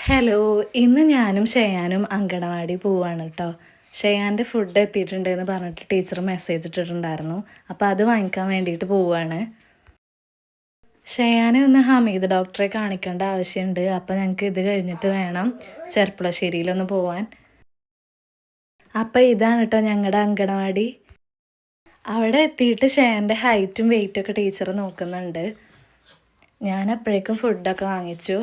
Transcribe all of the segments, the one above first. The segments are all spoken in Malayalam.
ഹലോ, ഇന്ന് ഞാനും ഷയാനും അങ്കണവാടി പോവാണ് കേട്ടോ. ഷയാൻ്റെ ഫുഡ് എത്തിയിട്ടുണ്ട് എന്ന് പറഞ്ഞിട്ട് ടീച്ചർ മെസ്സേജ് ഇട്ടിട്ടുണ്ടായിരുന്നു. അപ്പോൾ അത് വാങ്ങിക്കാൻ വേണ്ടിയിട്ട് പോവുകയാണ്. ഷയാനെ ഒന്ന് ഹമീദ് ഡോക്ടറെ കാണിക്കേണ്ട ആവശ്യമുണ്ട്. അപ്പോൾ ഞങ്ങൾക്ക് ഇത് കഴിഞ്ഞിട്ട് വേണം ചെർപ്പുളശ്ശേരിയിലൊന്ന് പോവാൻ. അപ്പോൾ ഇതാണ് കേട്ടോ ഞങ്ങളുടെ അങ്കണവാടി. അവിടെ എത്തിയിട്ട് ഷയാൻ്റെ ഹൈറ്റും വെയിറ്റും ഒക്കെ ടീച്ചർ നോക്കുന്നുണ്ട്. ഞാൻ അപ്പോഴേക്കും ഫുഡൊക്കെ വാങ്ങിച്ചു.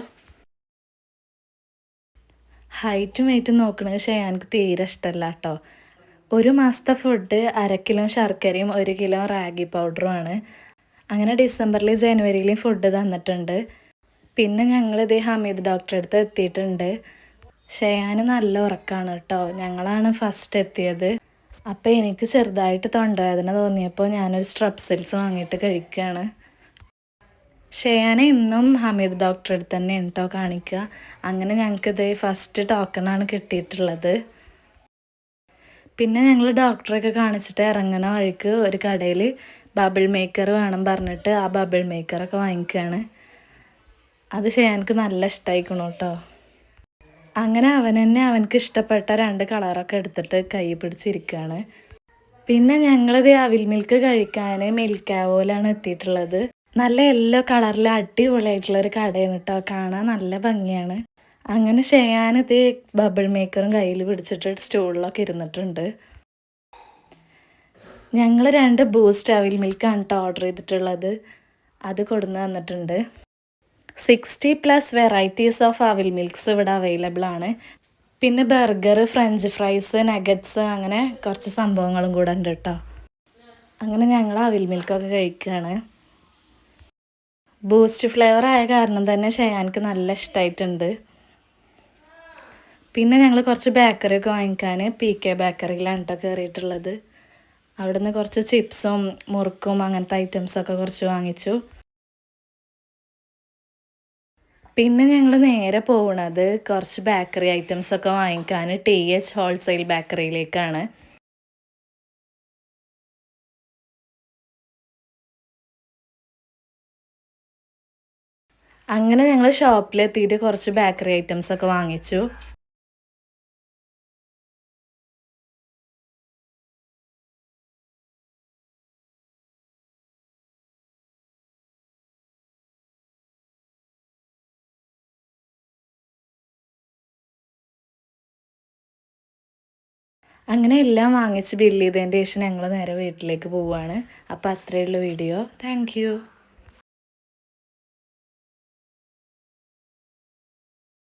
ഹൈറ്റും വെയിറ്റും നോക്കണത് ഷയാൻക്ക് തീരെ ഇഷ്ടമല്ല കേട്ടോ. 1 മാസത്തെ ഫുഡ് 1/2 കിലോ ശർക്കരയും 1 കിലോ റാഗി പൗഡറുമാണ്. അങ്ങനെ ഡിസംബറിലും ജനുവരിയിലും ഫുഡ് തന്നിട്ടുണ്ട്. പിന്നെ ഞങ്ങളിതേ ഹമീദ് ഡോക്ടറെ അടുത്ത് എത്തിയിട്ടുണ്ട്. ഷയാന് നല്ല ഉറക്കമാണ് കേട്ടോ. ഞങ്ങളാണ് ഫസ്റ്റ് എത്തിയത്. അപ്പോൾ എനിക്ക് ചെറുതായിട്ട് തൊണ്ടവേദന തോന്നിയപ്പോൾ ഞാനൊരു സ്ട്രെപ്സിൽസ് വാങ്ങിയിട്ട് കഴിക്കുകയാണ്. ഷയാനെ ഇന്നും ഹമീദ് ഡോക്ടറെ അടുത്ത് തന്നെ കേട്ടോ കാണിക്കുക. അങ്ങനെ ഞങ്ങൾക്കിത് ഫസ്റ്റ് ടോക്കണാണ് കിട്ടിയിട്ടുള്ളത്. പിന്നെ ഞങ്ങൾ ഡോക്ടറെയൊക്കെ കാണിച്ചിട്ട് ഇറങ്ങുന്ന വഴിക്ക് ഒരു കടയിൽ ബബിൾ മേക്കർ വേണം പറഞ്ഞിട്ട് ആ ബബിൾ മേക്കറൊക്കെ വാങ്ങിക്കുകയാണ്. അത് ഷയാൻക്ക് നല്ല ഇഷ്ടമായിക്കണു കേട്ടോ. അങ്ങനെ അവൻ തന്നെ അവനക്ക് ഇഷ്ടപ്പെട്ട 2 കളറൊക്കെ എടുത്തിട്ട് കൈ പിടിച്ചിരിക്കുകയാണ്. പിന്നെ ഞങ്ങളിത് അവിൽ മിൽക്ക് കഴിക്കാൻ മിൽക്കാവോലാണ് എത്തിയിട്ടുള്ളത്. നല്ല യെല്ലോ കളറിൽ അടിപൊളിയായിട്ടുള്ളൊരു കടയാണ് കേട്ടോ. കാണാൻ നല്ല ഭംഗിയാണ്. അങ്ങനെ ഷയാനിത് ബബിൾ മേക്കറും കയ്യിൽ പിടിച്ചിട്ട് സ്റ്റൂളിലൊക്കെ ഇരുന്നിട്ടുണ്ട്. ഞങ്ങൾ 2 ബൂസ്റ്റ് അവിൽ മിൽക്കാണ് കേട്ടോ ഓർഡർ ചെയ്തിട്ടുള്ളത്. അത് കൊടുന്ന് തന്നിട്ടുണ്ട്. 60+ വെറൈറ്റീസ് ഓഫ് അവിൽ മിൽക്സ് ഇവിടെ അവൈലബിൾ ആണ്. പിന്നെ ബർഗർ, ഫ്രഞ്ച് ഫ്രൈസ്, നഗറ്റ്സ് അങ്ങനെ കുറച്ച് സംഭവങ്ങളും കൂടെ ഉണ്ട് കേട്ടോ. അങ്ങനെ ഞങ്ങൾ അവിൽ മിൽക്കൊക്കെ കഴിക്കുകയാണ്. ബൂസ്റ്റ് ഫ്ലേവർ ആയ കാരണം തന്നെ ഷയാൻക്ക് നല്ല ഇഷ്ടമായിട്ടുണ്ട്. പിന്നെ ഞങ്ങൾ കുറച്ച് ബേക്കറിയൊക്കെ വാങ്ങിക്കാൻ PK ബേക്കറിയിലാണ് കേട്ടോ കയറിയിട്ടുള്ളത്. അവിടെ നിന്ന് കുറച്ച് ചിപ്സും മുറുക്കും അങ്ങനത്തെ ഐറ്റംസൊക്കെ കുറച്ച് വാങ്ങിച്ചു. പിന്നെ ഞങ്ങൾ നേരെ പോകുന്നത് കുറച്ച് ബേക്കറി ഐറ്റംസൊക്കെ വാങ്ങിക്കാൻ TH ഹോൾസെയിൽ ബേക്കറിയിലേക്കാണ്. അങ്ങനെ ഞങ്ങൾ ഷോപ്പിലെത്തിയിട്ട് കുറച്ച് ബേക്കറി ഐറ്റംസൊക്കെ വാങ്ങിച്ചു. അങ്ങനെ എല്ലാം വാങ്ങിച്ച് ബില്ല് ചെയ്തതിൻ്റെ ശേഷം ഞങ്ങൾ നേരെ വീട്ടിലേക്ക് പോവുകയാണ്. അപ്പോൾ അത്രയേ ഉള്ളൂ വീഡിയോ. Thank you.